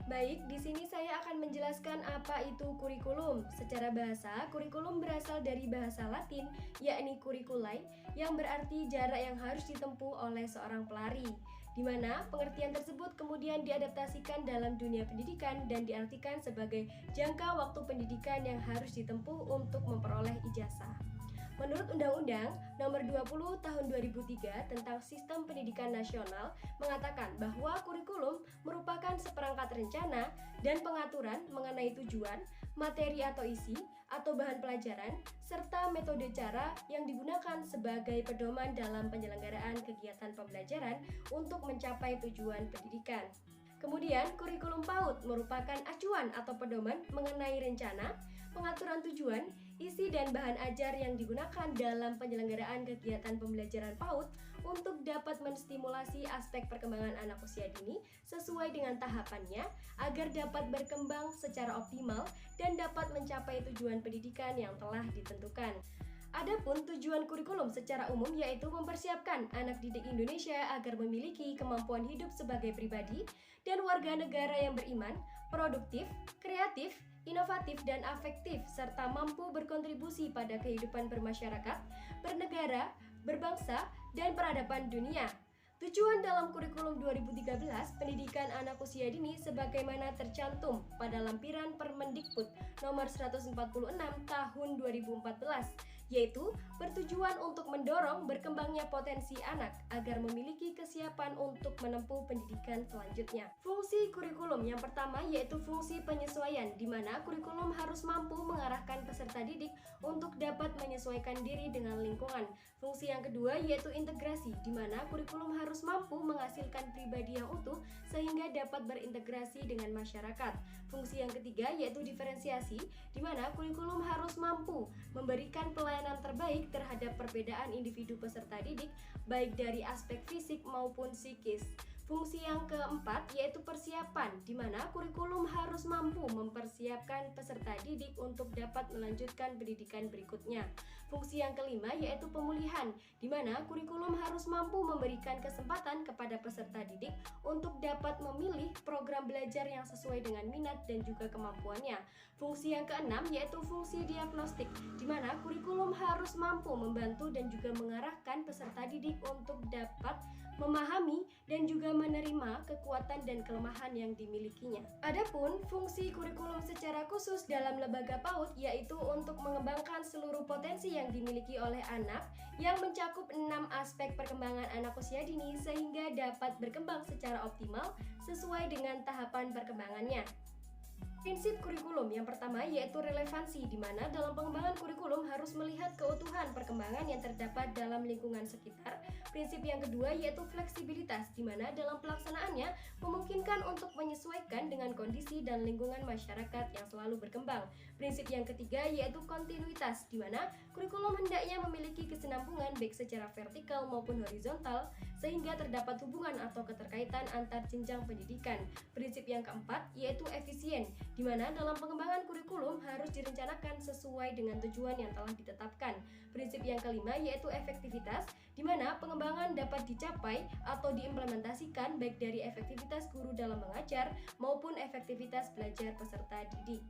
Baik, di sini saya akan menjelaskan apa itu kurikulum. Secara bahasa, kurikulum berasal dari bahasa Latin, yakni curriculae, yang berarti jarak yang harus ditempuh oleh seorang pelari, di mana pengertian tersebut kemudian diadaptasikan dalam dunia pendidikan dan diartikan sebagai jangka waktu pendidikan yang harus ditempuh untuk memperoleh ijazah. Menurut Undang-Undang Nomor 20 Tahun 2003 tentang Sistem Pendidikan Nasional mengatakan bahwa kurikulum merupakan seperangkat rencana dan pengaturan mengenai tujuan, materi atau isi, atau bahan pelajaran, serta metode cara yang digunakan sebagai pedoman dalam penyelenggaraan kegiatan pembelajaran untuk mencapai tujuan pendidikan. Kemudian, kurikulum PAUD merupakan acuan atau pedoman mengenai rencana, pengaturan tujuan, isi dan bahan ajar yang digunakan dalam penyelenggaraan kegiatan pembelajaran PAUD untuk dapat menstimulasi aspek perkembangan anak usia dini sesuai dengan tahapannya agar dapat berkembang secara optimal dan dapat mencapai tujuan pendidikan yang telah ditentukan. Adapun tujuan kurikulum secara umum yaitu mempersiapkan anak didik Indonesia agar memiliki kemampuan hidup sebagai pribadi dan warga negara yang beriman, produktif, kreatif, inovatif dan afektif serta mampu berkontribusi pada kehidupan bermasyarakat, bernegara, berbangsa, dan peradaban dunia. Tujuan dalam kurikulum 2013 pendidikan anak usia dini sebagaimana tercantum pada lampiran Permendikbud nomor 146 tahun 2014 yaitu bertujuan untuk mendorong berkembangnya potensi anak agar memiliki kesiapan untuk menempuh pendidikan selanjutnya. Fungsi kurikulum yang pertama yaitu fungsi penyesuaian, di mana kurikulum harus mampu mengarahkan peserta didik untuk dapat menyesuaikan diri dengan lingkungan. Fungsi yang kedua yaitu integrasi, di mana kurikulum harus mampu menghasilkan pribadi yang utuh sehingga dapat berintegrasi dengan masyarakat. Fungsi yang ketiga yaitu diferensiasi, di mana kurikulum harus mampu memberikan pelayanan terbaik terhadap perbedaan individu peserta didik, baik dari aspek fisik maupun psikis. Fungsi yang keempat yaitu persiapan, di mana kurikulum harus mampu mempersiapkan peserta didik untuk dapat melanjutkan pendidikan berikutnya. Fungsi yang kelima yaitu pemulihan, di mana kurikulum harus mampu memberikan kesempatan kepada peserta didik untuk dapat memilih program belajar yang sesuai dengan minat dan juga kemampuannya. Fungsi yang keenam yaitu fungsi diagnostik, di mana kurikulum harus mampu membantu dan juga mengarahkan peserta didik untuk dapat memahami dan juga menerima kekuatan dan kelemahan yang dimilikinya. Adapun fungsi kurikulum secara khusus dalam lembaga PAUD yaitu untuk mengembangkan seluruh potensi yang dimiliki oleh anak yang mencakup 6 aspek perkembangan anak usia dini sehingga dapat berkembang secara optimal sesuai dengan tahapan perkembangannya. Prinsip kurikulum yang pertama yaitu relevansi, di mana dalam pengembangan kurikulum harus melihat keutuhan perkembangan yang terdapat dalam lingkungan sekitar. Prinsip yang kedua yaitu fleksibilitas, di mana dalam pelaksanaannya memungkinkan untuk menyesuaikan dengan kondisi dan lingkungan masyarakat yang selalu berkembang. Prinsip yang ketiga yaitu kontinuitas, di mana kurikulum hendaknya memiliki kesinambungan baik secara vertikal maupun horizontal sehingga terdapat hubungan atau keterkaitan antar jenjang pendidikan. Prinsip yang keempat yaitu efisien, di mana dalam pengembangan kurikulum harus direncanakan sesuai dengan tujuan yang telah ditetapkan. Prinsip yang kelima yaitu efektivitas, di mana pengembangan dapat dicapai atau diimplementasikan baik dari efektivitas guru dalam mengajar maupun efektivitas belajar peserta didik.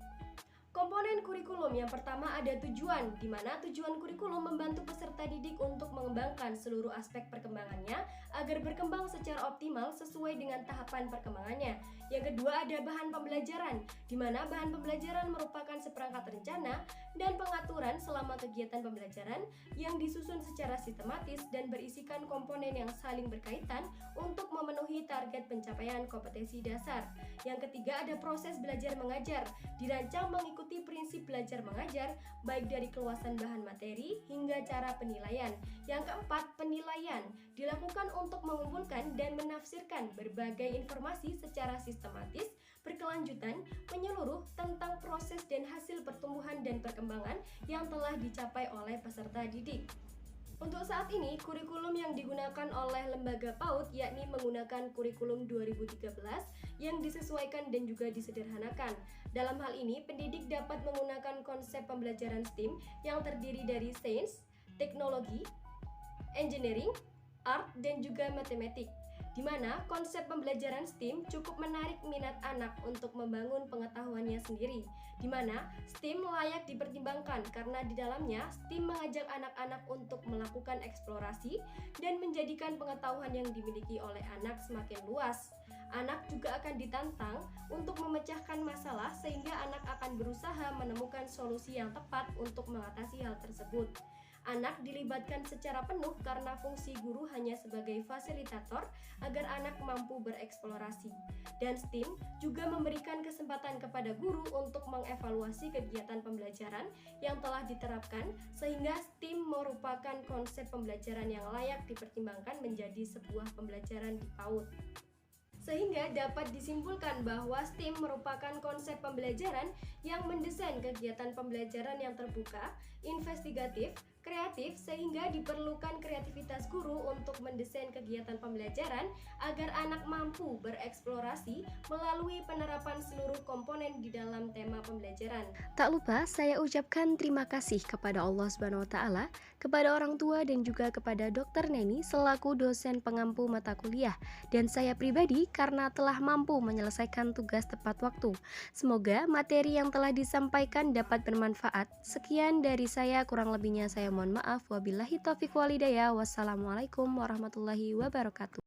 Komponen kurikulum yang pertama ada tujuan, di mana tujuan kurikulum membantu peserta didik untuk mengembangkan seluruh aspek perkembangannya agar berkembang secara optimal sesuai dengan tahapan perkembangannya. Yang kedua ada bahan pembelajaran, di mana bahan pembelajaran merupakan seperangkat rencana dan pengaturan selama kegiatan pembelajaran yang disusun secara sistematis dan berisikan komponen yang saling berkaitan untuk memenuhi target pencapaian kompetensi dasar. Yang ketiga ada proses belajar mengajar, dirancang mengikuti prinsip belajar mengajar baik dari keluasan bahan materi hingga cara penilaian. Yang keempat, penilaian dilakukan untuk mengumpulkan dan menafsirkan berbagai informasi secara sistematis, berkelanjutan, menyeluruh tentang proses dan hasil pertumbuhan dan perkembangan yang telah dicapai oleh peserta didik. Untuk saat ini, kurikulum yang digunakan oleh lembaga PAUD yakni menggunakan kurikulum 2013 yang disesuaikan dan juga disederhanakan. Dalam hal ini, pendidik dapat menggunakan konsep pembelajaran STEAM yang terdiri dari sains, teknologi, engineering, art, dan juga matematik. di mana konsep pembelajaran STEAM cukup menarik minat anak untuk membangun pengetahuannya sendiri, di mana STEAM layak dipertimbangkan karena di dalamnya STEAM mengajak anak-anak untuk melakukan eksplorasi dan menjadikan pengetahuan yang dimiliki oleh anak semakin luas. Anak juga akan ditantang untuk memecahkan masalah sehingga anak akan berusaha menemukan solusi yang tepat untuk mengatasi hal tersebut. Anak dilibatkan secara penuh karena fungsi guru hanya sebagai fasilitator agar anak mampu bereksplorasi. Dan STEAM juga memberikan kesempatan kepada guru untuk mengevaluasi kegiatan pembelajaran yang telah diterapkan sehingga STEAM merupakan konsep pembelajaran yang layak dipertimbangkan menjadi sebuah pembelajaran di PAUD. Sehingga dapat disimpulkan bahwa STEAM merupakan konsep pembelajaran yang mendesain kegiatan pembelajaran yang terbuka, investigatif, kreatif, sehingga diperlukan kreativitas guru untuk mendesain kegiatan pembelajaran agar anak mampu bereksplorasi melalui penerapan seluruh komponen di dalam tema pembelajaran. Tak lupa saya ucapkan terima kasih kepada Allah Subhanahu wa taala, kepada orang tua dan juga kepada Dr. Neni selaku dosen pengampu mata kuliah dan saya pribadi karena telah mampu menyelesaikan tugas tepat waktu. Semoga materi yang telah disampaikan dapat bermanfaat. Sekian dari saya, kurang lebihnya saya mohon maaf. Wabillahi taufiq walhidayah. Wassalamualaikum warahmatullahi wabarakatuh.